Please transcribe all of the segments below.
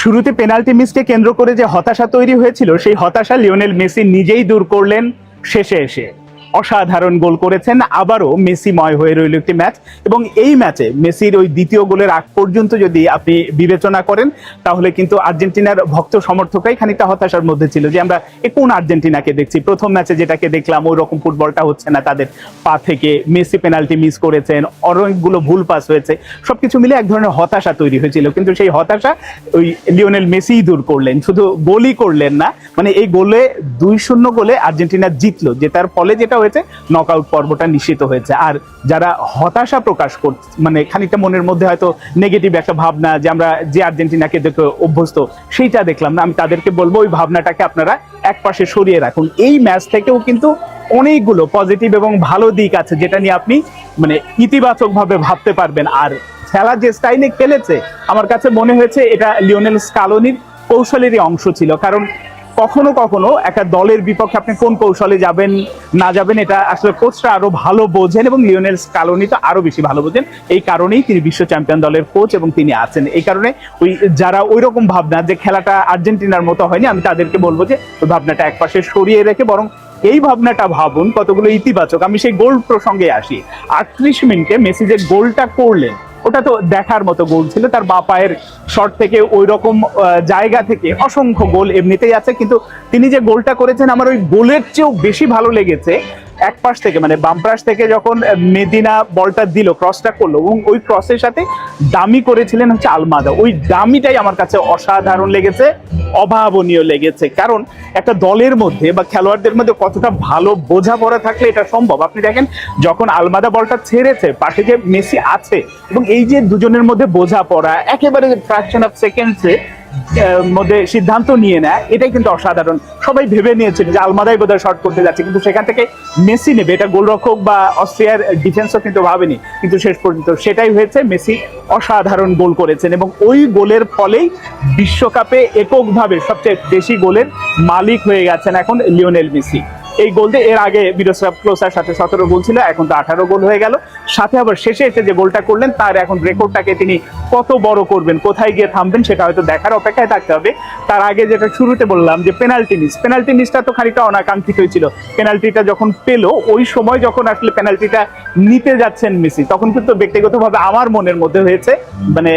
শুরুতে পেনাল্টি মিসকে কেন্দ্র করে যে হতাশা তৈরি হয়েছিল সেই হতাশা লিওনেল মেসি নিজেই দূর করলেন শেষে এসে। অসাধারণ গোল করেছেন, আবারও মেসিময় হয়ে রইল একটি ম্যাচ। এবং এই ম্যাচে মেসির ওই দ্বিতীয় গোলের আগ পর্যন্ত যদি আপনি বিবেচনা করেন তাহলে কিন্তু আর্জেন্টিনার ভক্ত সমর্থকরাই খানিকটা হতাশার মধ্যে ছিল যে আমরা কোন আর্জেন্টিনাকে দেখছি। প্রথম ম্যাচে যেটাকে দেখলাম ওই রকম ফুটবলটা হচ্ছে না তাদের পা থেকে, মেসি পেনাল্টি মিস করেছেন, অনেকগুলো ভুল পাস হয়েছে, সবকিছু মিলে এক ধরনের হতাশা তৈরি হয়েছিল। কিন্তু সেই হতাশা ওই লিওনেল মেসিই দূর করলেন, শুধু গোলই করলেন না, মানে এই গোলে 2-0 গোলে আর্জেন্টিনা জিতলো, জেতার ফলে যেটা হয়েছে নকআউট পর্বটা নিশ্চিত হয়েছে। আর যারা হতাশা প্রকাশ করছে, মানে খানিকটা মনের মধ্যে হয়তো নেগেটিভ একটা ভাবনা যে আমরা যে আর্জেন্টিনাকে দেখে অভ্যস্ত সেইটা দেখলাম না, আমি তাদেরকে বলবো ওই ভাবনাটাকে আপনারা একপাশে সরিয়ে রাখুন। এই ম্যাচ থেকেও কিন্তু অনেকগুলো পজিটিভ এবং ভালো দিক আছে যেটা নিয়ে আপনি মানে ইতিবাচক ভাবে ভাবতে পারবেন। আর খেলা যে স্টাইলে খেলেছে আমার কাছে মনে হয়েছে এটা লিওনেল স্কালোনির কৌশলেরই অংশ ছিল। কারণ কখনো কখনো একটা দলের বিপক্ষে আপনি কোন কৌশলে যাবেন না যাবেন এটা আসলে কোচরা আরো ভালো বোঝেন, এবং লিওনেল স্কালোনি তো আরো বেশি ভালো বোঝেন। এই কারণেই তিনি বিশ্ব চ্যাম্পিয়ন দলের কোচ এবং তিনি আছেন। এই কারণে ওই যারা ওই রকম ভাবনা যে খেলাটা আর্জেন্টিনার মতো হয়নি, আমি তাদেরকে বলবো যে ওই ভাবনাটা একপাশে সরিয়ে রেখে বরং এই ভাবনাটা ভাবুন কতগুলো ইতিবাচক। আমি সেই গোল প্রসঙ্গে আসি। 38 মিনিটে মেসি যে গোলটা করলেন ওটা তো দেখার মতো গোল ছিল। তার বাঁ পায়ের শট থেকে ওই রকম জায়গা থেকে অসংখ্য গোল এমনিতেই আছে, কিন্তু তিনি যে গোলটা করেছেন আমার ওই গোলের চেয়েও বেশি ভালো লেগেছে এক পাশ থেকে, মানে বাম পাশ থেকে যখন মেদিনা বলটা দিল, ক্রসটা করলো এবং ওই ক্রসের সাথে দামি করেছিলেন হচ্ছে আলমাদা। ওই দামিটাই আমার কাছে অসাধারণ লেগেছে, অভাবনীয় লেগেছে। কারণ একটা দলের মধ্যে বা খেলোয়াড়দের মধ্যে কতটা ভালো বোঝাপড়া থাকলে এটা সম্ভব। আপনি দেখেন যখন আলমাদা বলটা ছেড়েছে, পাশে যে মেসি আছে এবং এই যে দুজনের মধ্যে বোঝাপড়া একেবারে ফ্র্যাকশন অফ সেকেন্ডসে মধ্যে সিদ্ধান্ত নিয়ে নেয়, এটাই কিন্তু অসাধারণ। সবাই ভেবে নিয়েছিল যে আলমাদাই বোধহয় শর্ট করতে যাচ্ছে, কিন্তু সেখান থেকে মেসি নেবে, এটা গোলরক্ষক বা অস্ট্রিয়ার ডিফেন্সও কিন্তু ভাবেনি, কিন্তু শেষ পর্যন্ত সেটাই হয়েছে। মেসি অসাধারণ গোল করেছেন এবং ওই গোলের ফলেই বিশ্বকাপে এককভাবে সবচেয়ে বেশি গোলের মালিক হয়ে গেছেন এখন লিওনেল মেসি। এই গোল দিয়ে এর আগে মিরোস্লাভ ক্লোসার সাথে 17 গোল ছিল, এখন তো 18 গোল হয়ে গেল। সাথে আবার শেষে এসে যে গোলটা করলেন তার এখন রেকর্ডটাকে তিনি কত বড় করবেন, কোথায় গিয়ে থামবেন সেটা হয়তো দেখার অপেক্ষায় থাকতে হবে। তার আগে যেটা শুরুতে বললাম যে পেনাল্টি মিসটা তো খানিকটা অনাকাঙ্ক্ষিত হয়েছিল। পেনাল্টিটা যখন পেলো ওই সময় যখন আসলে পেনাল্টিটা নিতে যাচ্ছেন মেসি, তখন কিন্তু ব্যক্তিগতভাবে আমার মনের মধ্যে হয়েছে মানে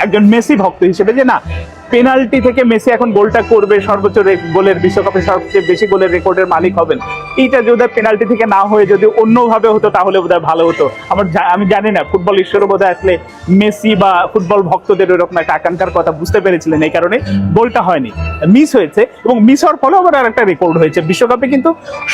একজন মেসি ভক্ত হিসেবে যে না, পেনাল্টি থেকে মেসি এখন গোলটা করবে, সর্বোচ্চ গোলের বিশ্বকাপে সবচেয়ে বেশি গোলের রেকর্ডের মালিক হবেন। এইটা যদি পেনাল্টি থেকে না হয়ে যদি অন্যভাবে হতো তাহলে বোধহয় ভালো হতো। আমি জানি না ফুটবল ঈশ্বর বোধহয় আসলে মেসি বা ফুটবল ভক্তদের ওরকম একটা আকাঙ্ক্ষার কথা বুঝতে পেরেছিলেন, এই কারণে গোলটা হয়নি, মিস হয়েছে। এবং মিস হওয়ার ফলে আবার আরেকটা রেকর্ড হয়েছে বিশ্বকাপে, কিন্তু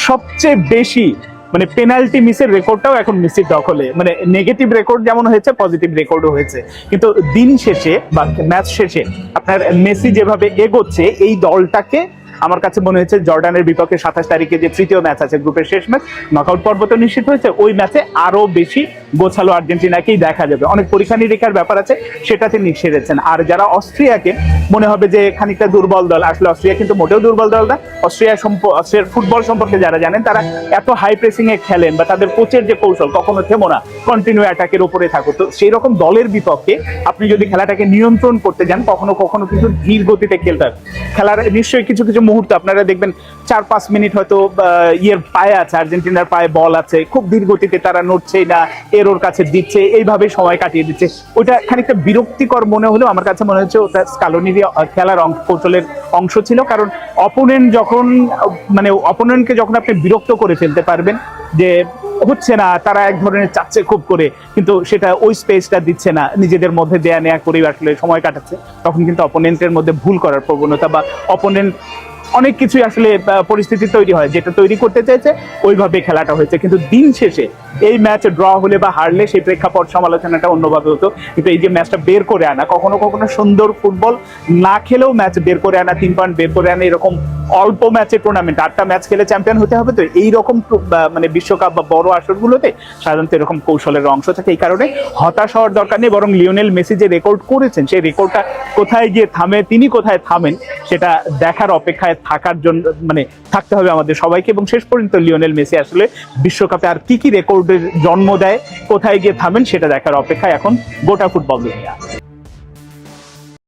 সবচেয়ে বেশি মানে পেনাল্টি মিসের রেকর্ডটাও এখন মেসির দখলে। মানে নেগেটিভ রেকর্ড যেমন হয়েছে পজিটিভ রেকর্ডও হয়েছে। কিন্তু দিন শেষে বা ম্যাচ শেষে আপনার মেসি যেভাবে এগোচ্ছে এই দলটাকে আমার কাছে মনে হয়েছে জর্ডানের বিপক্ষে 27 তারিখে যে তৃতীয় ম্যাচ আছে, গ্রুপের শেষ ম্যাচ, নকআউট পর্ব তো নিশ্চিত হয়েছে, ওই ম্যাচে আরো বেশি গোছালো আর্জেন্টিনাকেই দেখা যাবে। অনেক পরীক্ষা নিরীক্ষার ব্যাপার আছে, সেটাতে সেরেছেন। আর যারা অস্ট্রিয়াকে মনে হবে যে খানিকটা দুর্বল দল, আসলে অস্ট্রিয়া কিন্তু মোটেও দুর্বল দল না। অস্ট্রিয়ার ফুটবল সম্পর্কে যারা জানেন তারা এত হাই প্রেসিং এ খেলেন বা তাদের কোচের যে কৌশল কখনো থেমো না, কন্টিনিউ অ্যাটাকের উপরে থাকো, তো সেই রকম দলের বিপক্ষে আপনি যদি খেলাটাকে নিয়ন্ত্রণ করতে যান কখনো কখনো কিন্তু ধীর গতিতে খেলতে হবে। খেলার নিশ্চয়ই কিছু কিছু মুহূর্তে আপনারা দেখবেন 4-5 মিনিট হয়তো ইয়ের পায়ে আছে, আর্জেন্টিনার পায়ে বল আছে, খুব ধীর গতিতে তারা নড়ছেই না, এরোর কাছে দিচ্ছে, এইভাবে সময় কাটিয়ে দিচ্ছে। ওইটা খানিকটা বিরক্তিকর মনে হলেও আমার কাছে মনে হচ্ছে ওটা স্কালোনির খেলার কৌশলের অংশ ছিল। কারণ অপোনেন্ট যখন মানে অপোনেন্টকে যখন আপনি বিরক্ত করে ফেলতে পারবেন যে হচ্ছে না, তারা এক ধরনের চাচ্ছে খুব করে, কিন্তু সেটা ওই স্পেসটা দিচ্ছে না, নিজেদের মধ্যে দেয়া নেয়া করে আসলে সময় কাটাচ্ছে, তখন কিন্তু অপোনেন্টের মধ্যে ভুল করার প্রবণতা বা অপোনেন্ট অনেক কিছুই আসলে পরিস্থিতি তৈরি হয় যেটা তৈরি করতে চাইছে, ওইভাবে খেলাটা হয়েছে। কিন্তু দিন শেষে এই ম্যাচ ড্র হলে বা হারলে সেই প্রেক্ষাপট সমালোচনাটা অন্যভাবে হতো, কিন্তু এই যে ম্যাচটা বের করে আনা, কখনো কখনো সুন্দর ফুটবল না খেলেও ম্যাচ বের করে আনা, 3 পয়েন্ট বের করে আনা, এরকম অল্প ম্যাচের টুর্নামেন্ট 8টা ম্যাচ খেলে চ্যাম্পিয়ন হতে হবে, তো এইরকম মানে বিশ্বকাপ বা বড় আসরগুলোতে সাধারণত এরকম কৌশলের অংশ থাকে। এই কারণে হতাশ হওয়ার দরকার নেই, বরং লিওনেল মেসি যে রেকর্ড করেছেন সেই রেকর্ডটা কোথায় গিয়ে থামে, তিনি কোথায় থামেন সেটা দেখার অপেক্ষায় থাকার জন্য মানে থাকতে হবে আমাদের সবাইকে। এবং শেষ পর্যন্ত লিওনেল মেসি আসলে বিশ্বকাপে আর কি রেকর্ডের জন্ম দেয়, কোথায় গিয়ে থামেন সেটা দেখার অপেক্ষায় এখন গোটা ফুটবল দুনিয়া।